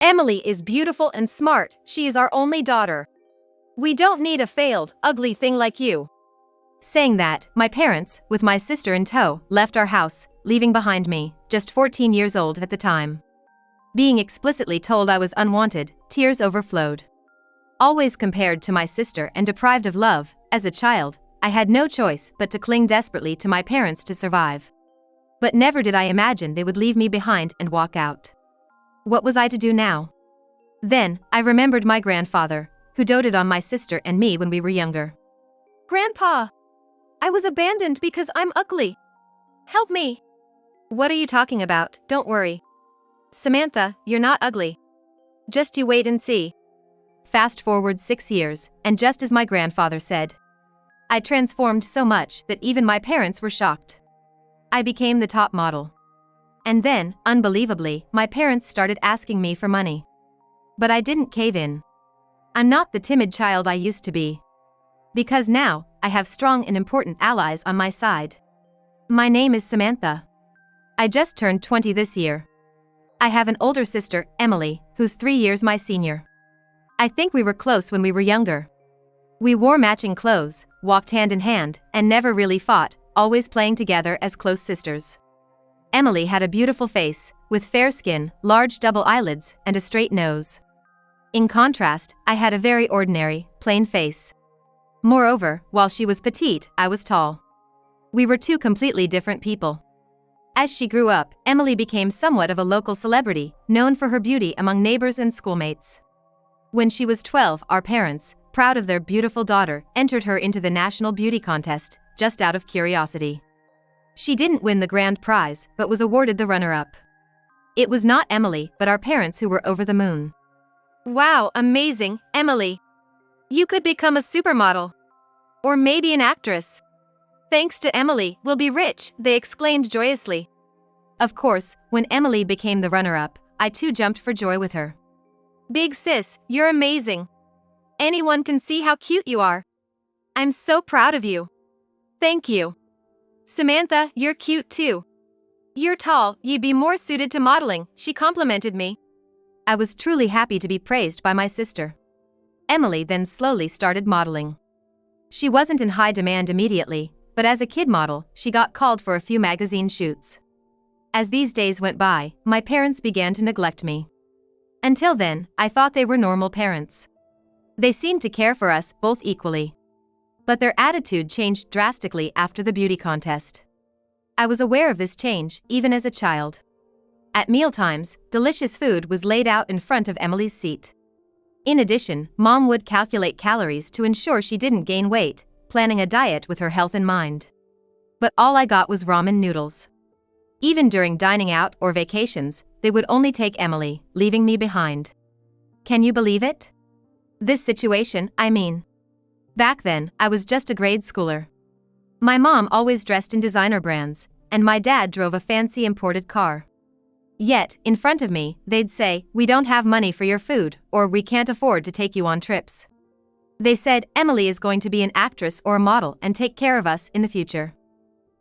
Emily is beautiful and smart, she is our only daughter. We don't need a failed, ugly thing like you. Saying that, my parents, with my sister in tow, left our house, leaving behind me, just 14 years old at the time. Being explicitly told I was unwanted, tears overflowed. Always compared to my sister and deprived of love, as a child, I had no choice but to cling desperately to my parents to survive. But never did I imagine they would leave me behind and walk out. What was I to do now? Then, I remembered my grandfather, who doted on my sister and me when we were younger. Grandpa! I was abandoned because I'm ugly. Help me! What are you talking about? Don't worry. Samantha, you're not ugly. Just you wait and see. Fast forward 6 years, and just as my grandfather said, I transformed so much that even my parents were shocked. I became the top model. And then, unbelievably, my parents started asking me for money. But I didn't cave in. I'm not the timid child I used to be. Because now, I have strong and important allies on my side. My name is Samantha. I just turned 20 this year. I have an older sister, Emily, who's 3 years my senior. I think we were close when we were younger. We wore matching clothes, walked hand in hand, and never really fought, always playing together as close sisters. Emily had a beautiful face, with fair skin, large double eyelids, and a straight nose. In contrast, I had a very ordinary, plain face. Moreover, while she was petite, I was tall. We were two completely different people. As she grew up, Emily became somewhat of a local celebrity, known for her beauty among neighbors and schoolmates. When she was 12, our parents, proud of their beautiful daughter, entered her into the national beauty contest, just out of curiosity. She didn't win the grand prize, but was awarded the runner-up. It was not Emily, but our parents who were over the moon. Wow, amazing, Emily. You could become a supermodel. Or maybe an actress. Thanks to Emily, we'll be rich, they exclaimed joyously. Of course, when Emily became the runner-up, I too jumped for joy with her. Big sis, you're amazing. Anyone can see how cute you are. I'm so proud of you. Thank you. Samantha, you're cute too. You're tall, you'd be more suited to modeling, she complimented me. I was truly happy to be praised by my sister. Emily then slowly started modeling. She wasn't in high demand immediately, but as a kid model, she got called for a few magazine shoots. As these days went by, my parents began to neglect me. Until then, I thought they were normal parents. They seemed to care for us both equally. But their attitude changed drastically after the beauty contest. I was aware of this change, even as a child. At mealtimes, delicious food was laid out in front of Emily's seat. In addition, Mom would calculate calories to ensure she didn't gain weight, planning a diet with her health in mind. But all I got was ramen noodles. Even during dining out or vacations, they would only take Emily, leaving me behind. Can you believe it? This situation, I mean. Back then, I was just a grade schooler. My mom always dressed in designer brands, and my dad drove a fancy imported car. Yet, in front of me, they'd say, "We don't have money for your food," or "We can't afford to take you on trips." They said, "Emily is going to be an actress or a model and take care of us in the future.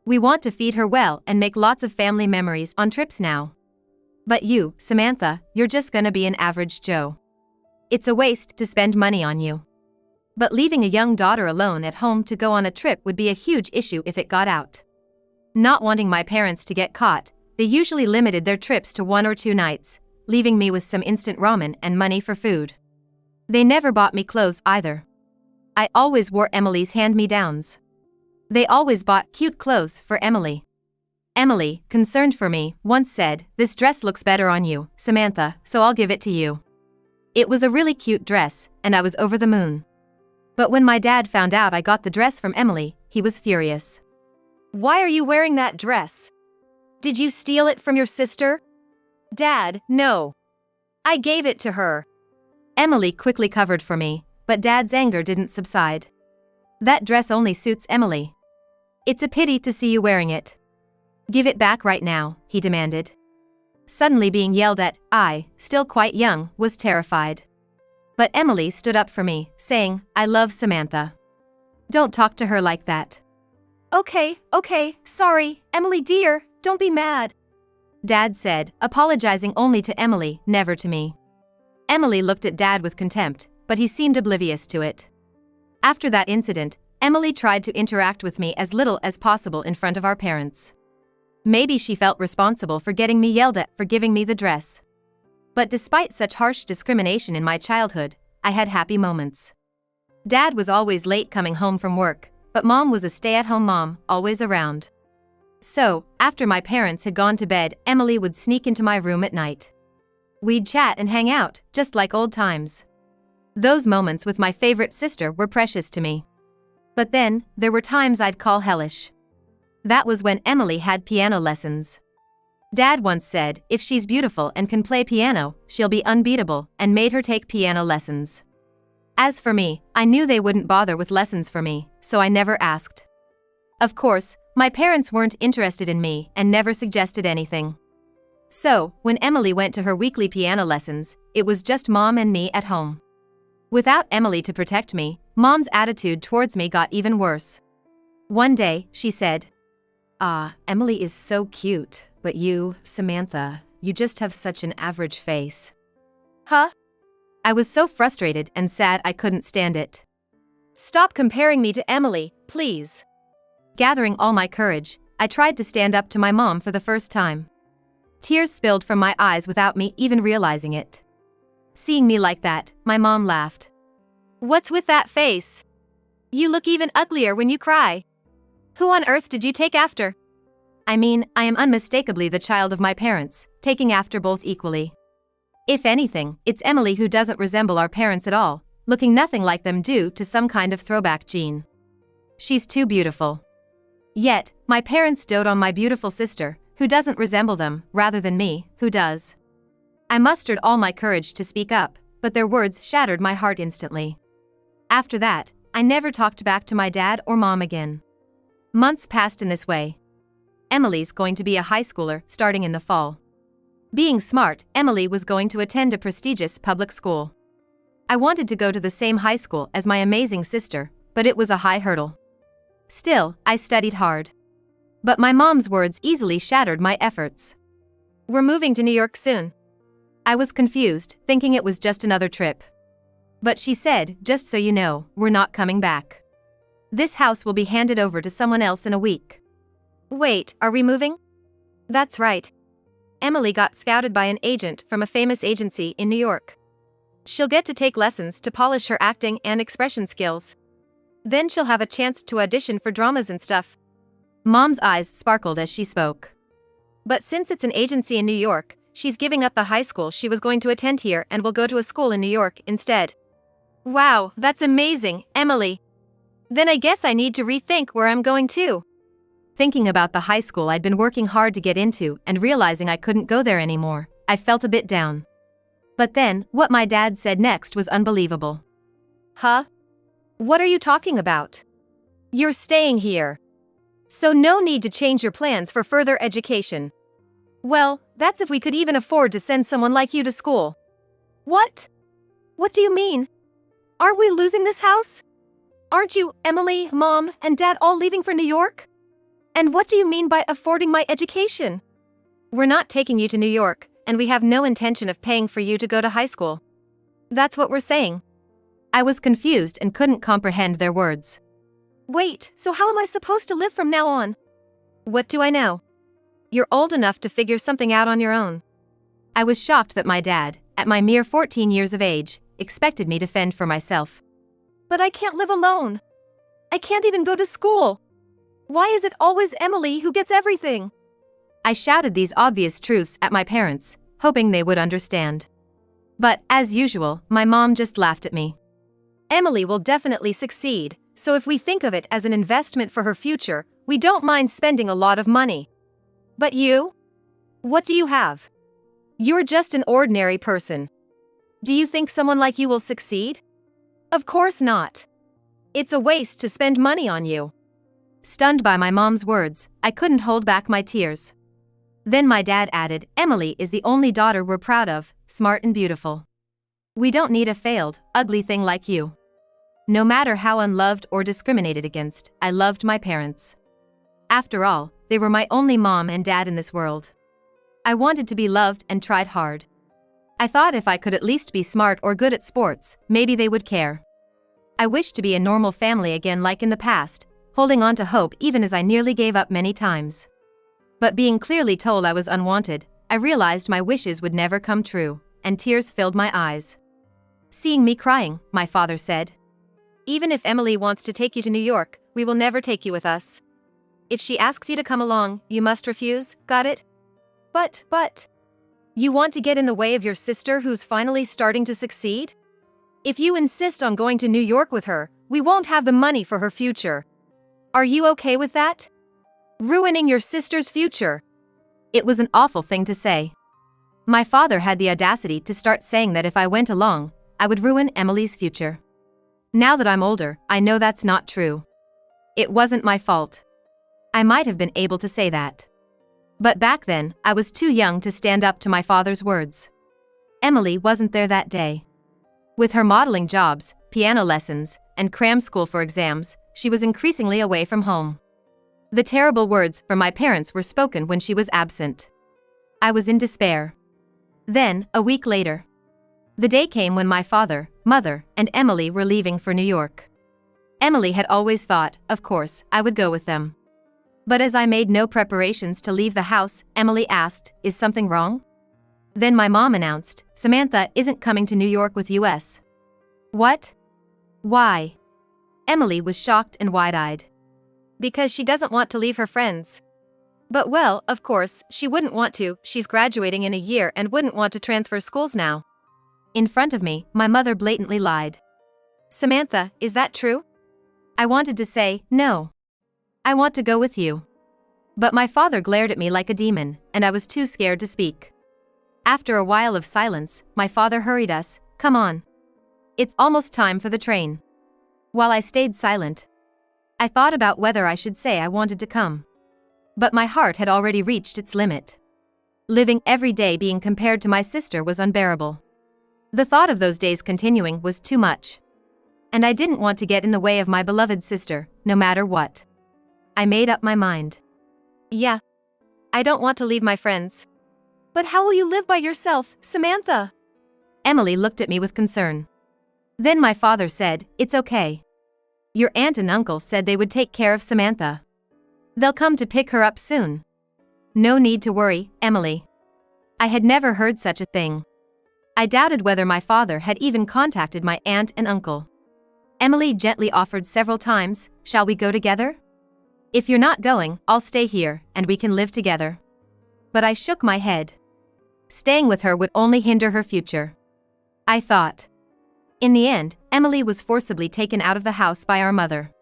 We want to feed her well and make lots of family memories on trips now. But you, Samantha, you're just gonna be an average Joe. It's a waste to spend money on you." But leaving a young daughter alone at home to go on a trip would be a huge issue if it got out. Not wanting my parents to get caught, they usually limited their trips to 1 or 2 nights, leaving me with some instant ramen and money for food. They never bought me clothes either. I always wore Emily's hand-me-downs. They always bought cute clothes for Emily. Emily, concerned for me, once said, "This dress looks better on you, Samantha, so I'll give it to you." It was a really cute dress, and I was over the moon. But when my dad found out I got the dress from Emily, he was furious. Why are you wearing that dress? Did you steal it from your sister? Dad, no. I gave it to her. Emily quickly covered for me, but Dad's anger didn't subside. That dress only suits Emily. It's a pity to see you wearing it. Give it back right now, he demanded. Suddenly being yelled at, I, still quite young, was terrified. But Emily stood up for me, saying, "I love Samantha. Don't talk to her like that." Okay, sorry, Emily dear, don't be mad. Dad said, apologizing only to Emily, never to me. Emily looked at Dad with contempt, but he seemed oblivious to it. After that incident, Emily tried to interact with me as little as possible in front of our parents. Maybe she felt responsible for getting me yelled at for giving me the dress. But despite such harsh discrimination in my childhood, I had happy moments. Dad was always late coming home from work, but Mom was a stay-at-home mom, always around. So, after my parents had gone to bed, Emily would sneak into my room at night. We'd chat and hang out, just like old times. Those moments with my favorite sister were precious to me. But then, there were times I'd call hellish. That was when Emily had piano lessons. Dad once said, if she's beautiful and can play piano, she'll be unbeatable, and made her take piano lessons. As for me, I knew they wouldn't bother with lessons for me, so I never asked. Of course, my parents weren't interested in me and never suggested anything. So, when Emily went to her weekly piano lessons, it was just Mom and me at home. Without Emily to protect me, Mom's attitude towards me got even worse. One day, she said, Emily is so cute, but you, Samantha, you just have such an average face. Huh? I was so frustrated and sad I couldn't stand it. Stop comparing me to Emily, please. Gathering all my courage, I tried to stand up to my mom for the first time. Tears spilled from my eyes without me even realizing it. Seeing me like that, my mom laughed. What's with that face? You look even uglier when you cry. Who on earth did you take after? I mean, I am unmistakably the child of my parents, taking after both equally. If anything, it's Emily who doesn't resemble our parents at all, looking nothing like them due to some kind of throwback gene. She's too beautiful. Yet, my parents dote on my beautiful sister, who doesn't resemble them, rather than me, who does. I mustered all my courage to speak up, but their words shattered my heart instantly. After that, I never talked back to my dad or mom again. Months passed in this way. Emily's going to be a high schooler starting in the fall. Being smart, Emily was going to attend a prestigious public school. I wanted to go to the same high school as my amazing sister, but it was a high hurdle. Still, I studied hard. But my mom's words easily shattered my efforts. We're moving to New York soon. I was confused, thinking it was just another trip. But she said, just so you know, we're not coming back. This house will be handed over to someone else in a week. Wait, are we moving? That's right. Emily got scouted by an agent from a famous agency in New York. She'll get to take lessons to polish her acting and expression skills. Then she'll have a chance to audition for dramas and stuff. Mom's eyes sparkled as she spoke. But since it's an agency in New York, she's giving up the high school she was going to attend here and will go to a school in New York instead. Wow, that's amazing, Emily. Then I guess I need to rethink where I'm going to. Thinking about the high school I'd been working hard to get into and realizing I couldn't go there anymore, I felt a bit down. But then, what my dad said next was unbelievable. Huh? What are you talking about? You're staying here. So no need to change your plans for further education. Well, that's if we could even afford to send someone like you to school. What? What do you mean? Aren't we losing this house? Aren't you, Emily, Mom, and Dad all leaving for New York? And what do you mean by affording my education? We're not taking you to New York, and we have no intention of paying for you to go to high school. That's what we're saying. I was confused and couldn't comprehend their words. Wait, so how am I supposed to live from now on? What do I know? You're old enough to figure something out on your own. I was shocked that my dad, at my mere 14 years of age, expected me to fend for myself. But I can't live alone. I can't even go to school. Why is it always Emily who gets everything? I shouted these obvious truths at my parents, hoping they would understand. But, as usual, my mom just laughed at me. Emily will definitely succeed, so if we think of it as an investment for her future, we don't mind spending a lot of money. But you? What do you have? You're just an ordinary person. Do you think someone like you will succeed? Of course not. It's a waste to spend money on you. Stunned by my mom's words, I couldn't hold back my tears. Then my dad added, Emily is the only daughter we're proud of, smart and beautiful. We don't need a failed, ugly thing like you. No matter how unloved or discriminated against, I loved my parents. After all, they were my only mom and dad in this world. I wanted to be loved and tried hard. I thought if I could at least be smart or good at sports, maybe they would care. I wished to be a normal family again like in the past, holding on to hope even as I nearly gave up many times. But being clearly told I was unwanted, I realized my wishes would never come true, and tears filled my eyes. Seeing me crying, my father said, "Even if Emily wants to take you to New York, we will never take you with us. If she asks you to come along, you must refuse, got it? But, you want to get in the way of your sister who's finally starting to succeed? If you insist on going to New York with her, we won't have the money for her future. Are you okay with that? Ruining your sister's future." It was an awful thing to say. My father had the audacity to start saying that if I went along, I would ruin Emily's future. Now that I'm older, I know that's not true. It wasn't my fault. I might have been able to say that. But back then, I was too young to stand up to my father's words. Emily wasn't there that day. With her modeling jobs, piano lessons, and cram school for exams, she was increasingly away from home. The terrible words from my parents were spoken when she was absent. I was in despair. Then, a week later, the day came when my father, mother, and Emily were leaving for New York. Emily had always thought, of course, I would go with them. But as I made no preparations to leave the house, Emily asked, "Is something wrong?" Then my mom announced, "Samantha isn't coming to New York with us." What? Why? Emily was shocked and wide-eyed. "Because she doesn't want to leave her friends." "But well, of course, she wouldn't want to, she's graduating in a year and wouldn't want to transfer schools now." In front of me, my mother blatantly lied. "Samantha, is that true?" I wanted to say, "No. I want to go with you." But my father glared at me like a demon, and I was too scared to speak. After a while of silence, my father hurried us, "Come on. It's almost time for the train." While I stayed silent, I thought about whether I should say I wanted to come. But my heart had already reached its limit. Living every day being compared to my sister was unbearable. The thought of those days continuing was too much. And I didn't want to get in the way of my beloved sister, no matter what. I made up my mind. "Yeah. I don't want to leave my friends." "But how will you live by yourself, Samantha?" Emily looked at me with concern. Then my father said, "It's okay. Your aunt and uncle said they would take care of Samantha. They'll come to pick her up soon. No need to worry, Emily." I had never heard such a thing. I doubted whether my father had even contacted my aunt and uncle. Emily gently offered several times, "Shall we go together? If you're not going, I'll stay here, and we can live together." But I shook my head. Staying with her would only hinder her future, I thought. In the end, Emily was forcibly taken out of the house by our mother.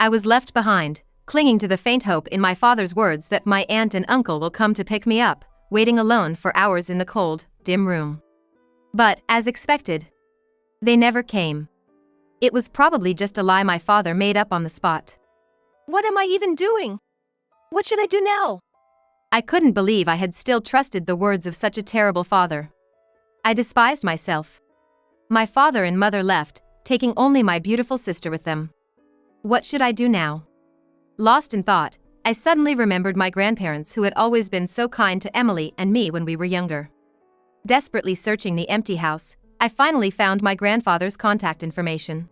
I was left behind, clinging to the faint hope in my father's words that my aunt and uncle will come to pick me up, waiting alone for hours in the cold, dim room. But, as expected, they never came. It was probably just a lie my father made up on the spot. "What am I even doing? What should I do now?" I couldn't believe I had still trusted the words of such a terrible father. I despised myself. My father and mother left, taking only my beautiful sister with them. What should I do now? Lost in thought, I suddenly remembered my grandparents who had always been so kind to Emily and me when we were younger. Desperately searching the empty house, I finally found my grandfather's contact information.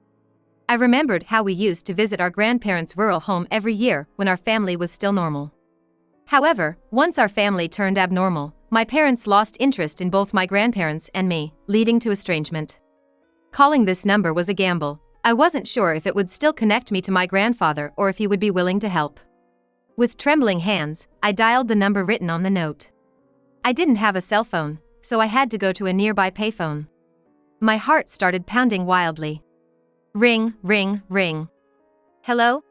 I remembered how we used to visit our grandparents' rural home every year when our family was still normal. However, once our family turned abnormal, my parents lost interest in both my grandparents and me, leading to estrangement. Calling this number was a gamble. I wasn't sure if it would still connect me to my grandfather or if he would be willing to help. With trembling hands, I dialed the number written on the note. I didn't have a cell phone, so I had to go to a nearby payphone. My heart started pounding wildly. Ring, ring, ring. "Hello?"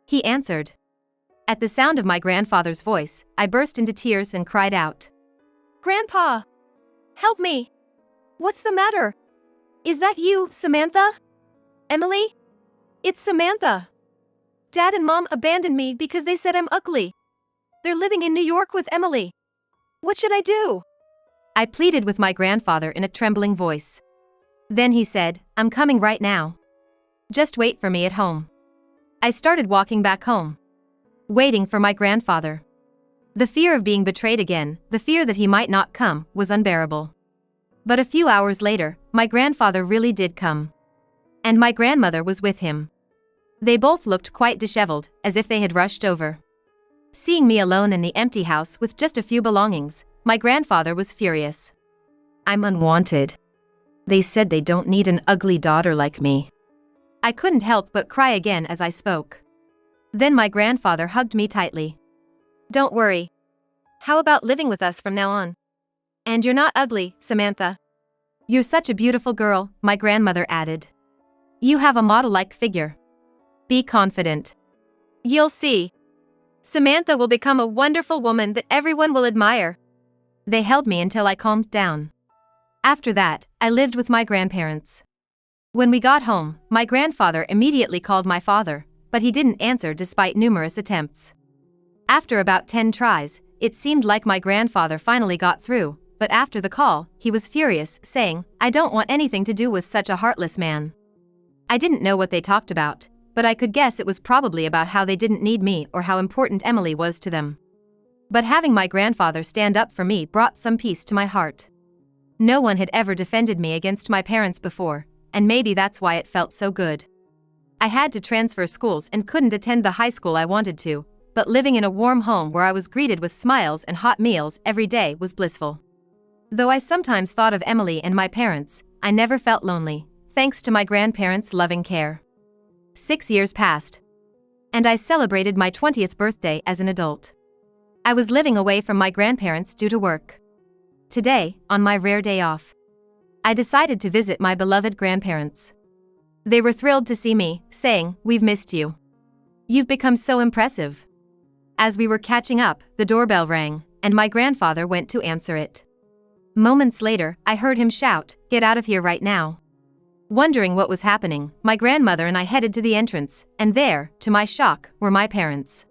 He answered. At the sound of my grandfather's voice, I burst into tears and cried out. "Grandpa! Help me! What's the matter? Is that you, Samantha? Emily? It's Samantha. Dad and Mom abandoned me because they said I'm ugly. They're living in New York with Emily. What should I do?" I pleaded with my grandfather in a trembling voice. Then he said, "I'm coming right now. Just wait for me at home." I started walking back home, waiting for my grandfather. The fear of being betrayed again, the fear that he might not come, was unbearable. But a few hours later, my grandfather really did come. And my grandmother was with him. They both looked quite disheveled, as if they had rushed over. Seeing me alone in the empty house with just a few belongings, my grandfather was furious. "I'm unwanted. They said they don't need an ugly daughter like me." I couldn't help but cry again as I spoke. Then my grandfather hugged me tightly. "Don't worry. How about living with us from now on? And you're not ugly, Samantha." "You're such a beautiful girl," my grandmother added. "You have a model-like figure. Be confident." "You'll see. Samantha will become a wonderful woman that everyone will admire." They held me until I calmed down. After that, I lived with my grandparents. When we got home, my grandfather immediately called my father, but he didn't answer despite numerous attempts. After about 10 tries, it seemed like my grandfather finally got through, but after the call, he was furious, saying, "I don't want anything to do with such a heartless man." I didn't know what they talked about, but I could guess it was probably about how they didn't need me or how important Emily was to them. But having my grandfather stand up for me brought some peace to my heart. No one had ever defended me against my parents before, and maybe that's why it felt so good. I had to transfer schools and couldn't attend the high school I wanted to, but living in a warm home where I was greeted with smiles and hot meals every day was blissful. Though I sometimes thought of Emily and my parents, I never felt lonely, thanks to my grandparents' loving care. 6 years passed. And I celebrated my 20th birthday as an adult. I was living away from my grandparents due to work. Today, on my rare day off, I decided to visit my beloved grandparents. They were thrilled to see me, saying, "We've missed you. You've become so impressive." As we were catching up, the doorbell rang, and my grandfather went to answer it. Moments later, I heard him shout, "Get out of here right now." Wondering what was happening, my grandmother and I headed to the entrance, and there, to my shock, were my parents.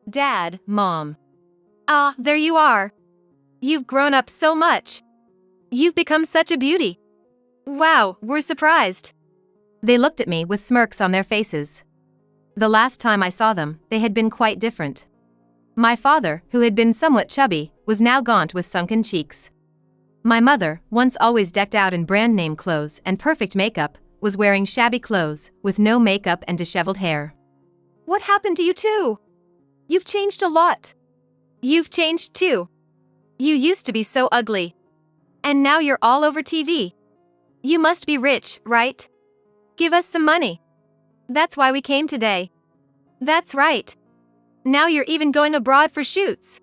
"Dad, Mom. Ah, there you are. You've grown up so much. You've become such a beauty. Wow, we're surprised." They looked at me with smirks on their faces. The last time I saw them, they had been quite different. My father, who had been somewhat chubby, was now gaunt with sunken cheeks. My mother, once always decked out in brand name clothes and perfect makeup, was wearing shabby clothes, with no makeup and disheveled hair. "What happened to you too? You've changed a lot." "You've changed too. You used to be so ugly. And now you're all over TV. You must be rich, right? Give us some money. That's why we came today." "That's right. Now you're even going abroad for shoots.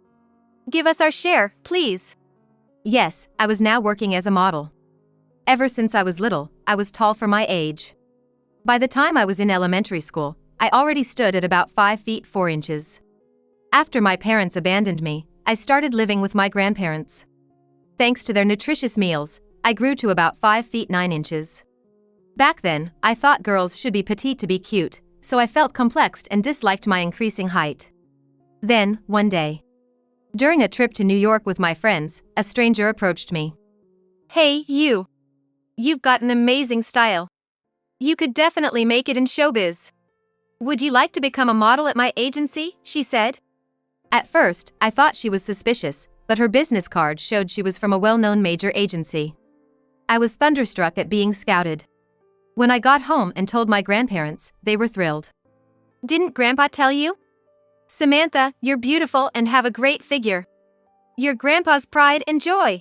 Give us our share, please." Yes, I was now working as a model. Ever since I was little, I was tall for my age. By the time I was in elementary school, I already stood at about 5 feet 4 inches. After my parents abandoned me, I started living with my grandparents. Thanks to their nutritious meals, I grew to about 5 feet 9 inches. Back then, I thought girls should be petite to be cute, so I felt complexed and disliked my increasing height. Then, one day, during a trip to New York with my friends, a stranger approached me. "Hey, you. You've got an amazing style. You could definitely make it in showbiz. Would you like to become a model at my agency?" she said. At first, I thought she was suspicious, but her business card showed she was from a well-known major agency. I was thunderstruck at being scouted. When I got home and told my grandparents, they were thrilled. "Didn't Grandpa tell you? Samantha, you're beautiful and have a great figure. You're Grandpa's pride and joy."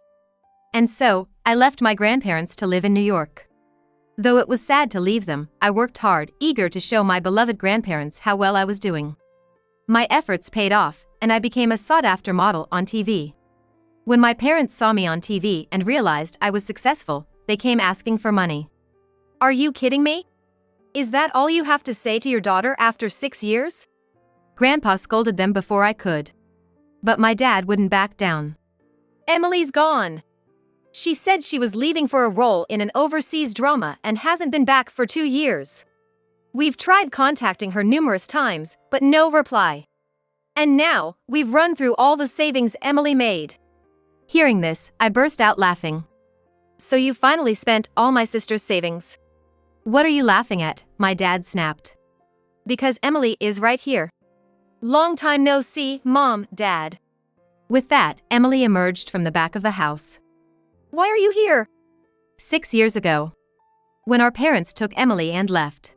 And so, I left my grandparents to live in New York. Though it was sad to leave them, I worked hard, eager to show my beloved grandparents how well I was doing. My efforts paid off, and I became a sought-after model on TV. When my parents saw me on TV and realized I was successful, they came asking for money. "Are you kidding me? Is that all you have to say to your daughter after 6 years?" Grandpa scolded them before I could. But my dad wouldn't back down. "Emily's gone. She said she was leaving for a role in an overseas drama and hasn't been back for 2 years. We've tried contacting her numerous times, but no reply. And now, we've run through all the savings Emily made." Hearing this, I burst out laughing. "So you finally spent all my sister's savings?" "What are you laughing at?" my dad snapped. "Because Emily is right here. Long time no see, Mom, Dad." With that, Emily emerged from the back of the house. "Why are you here? 6 years ago. When our parents took Emily and left.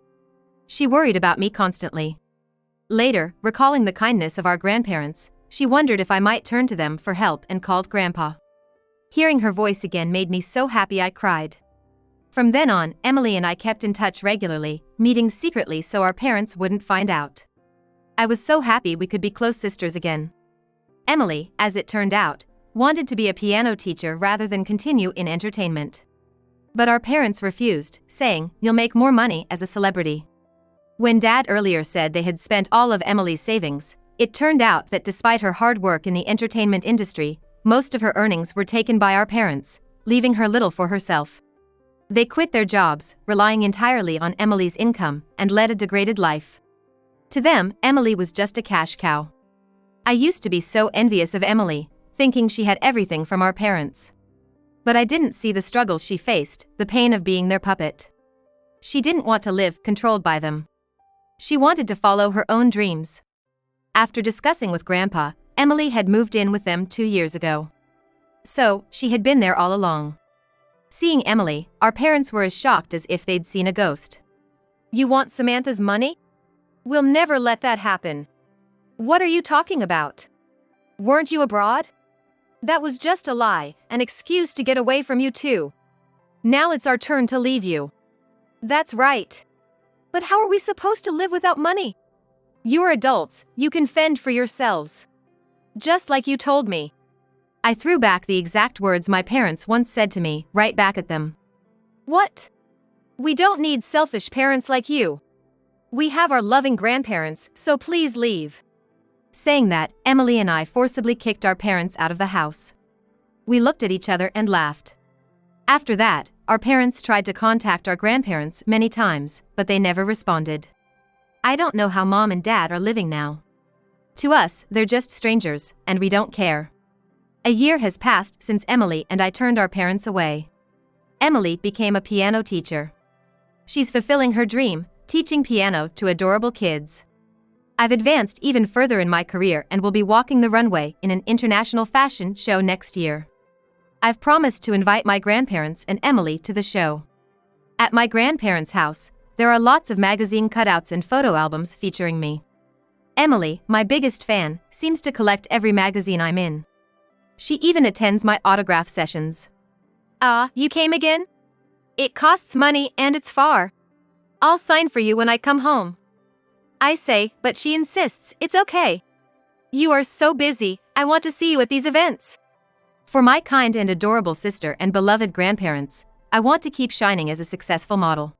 She worried about me constantly. Later, recalling the kindness of our grandparents, she wondered if I might turn to them for help and called Grandpa. Hearing her voice again made me so happy I cried. From then on, Emily and I kept in touch regularly, meeting secretly so our parents wouldn't find out. I was so happy we could be close sisters again. Emily, as it turned out, wanted to be a piano teacher rather than continue in entertainment. But our parents refused, saying, "You'll make more money as a celebrity." When Dad earlier said they had spent all of Emily's savings, it turned out that despite her hard work in the entertainment industry, most of her earnings were taken by our parents, leaving her little for herself. They quit their jobs, relying entirely on Emily's income, and led a degraded life. To them, Emily was just a cash cow. I used to be so envious of Emily, thinking she had everything from our parents. But I didn't see the struggles she faced, the pain of being their puppet. She didn't want to live controlled by them. She wanted to follow her own dreams. After discussing with Grandpa, Emily had moved in with them 2 years ago. So, she had been there all along. Seeing Emily, our parents were as shocked as if they'd seen a ghost. "You want Samantha's money? We'll never let that happen. What are you talking about? Weren't you abroad? That was just a lie, an excuse to get away from you too. Now it's our turn to leave you." "That's right. But how are we supposed to live without money? You're adults, you can fend for yourselves. Just like you told me." I threw back the exact words my parents once said to me, right back at them. "What? We don't need selfish parents like you. We have our loving grandparents, so please leave." Saying that, Emily and I forcibly kicked our parents out of the house. We looked at each other and laughed. After that, our parents tried to contact our grandparents many times, but they never responded. I don't know how Mom and Dad are living now. To us, they're just strangers, and we don't care. A year has passed since Emily and I turned our parents away. Emily became a piano teacher. She's fulfilling her dream, teaching piano to adorable kids. I've advanced even further in my career and will be walking the runway in an international fashion show next year. I've promised to invite my grandparents and Emily to the show. At my grandparents' house, there are lots of magazine cutouts and photo albums featuring me. Emily, my biggest fan, seems to collect every magazine I'm in. She even attends my autograph sessions. "Ah, you came again? It costs money and it's far. I'll sign for you when I come home." I say, but she insists, "It's okay. You are so busy, I want to see you at these events." For my kind and adorable sister and beloved grandparents, I want to keep shining as a successful model.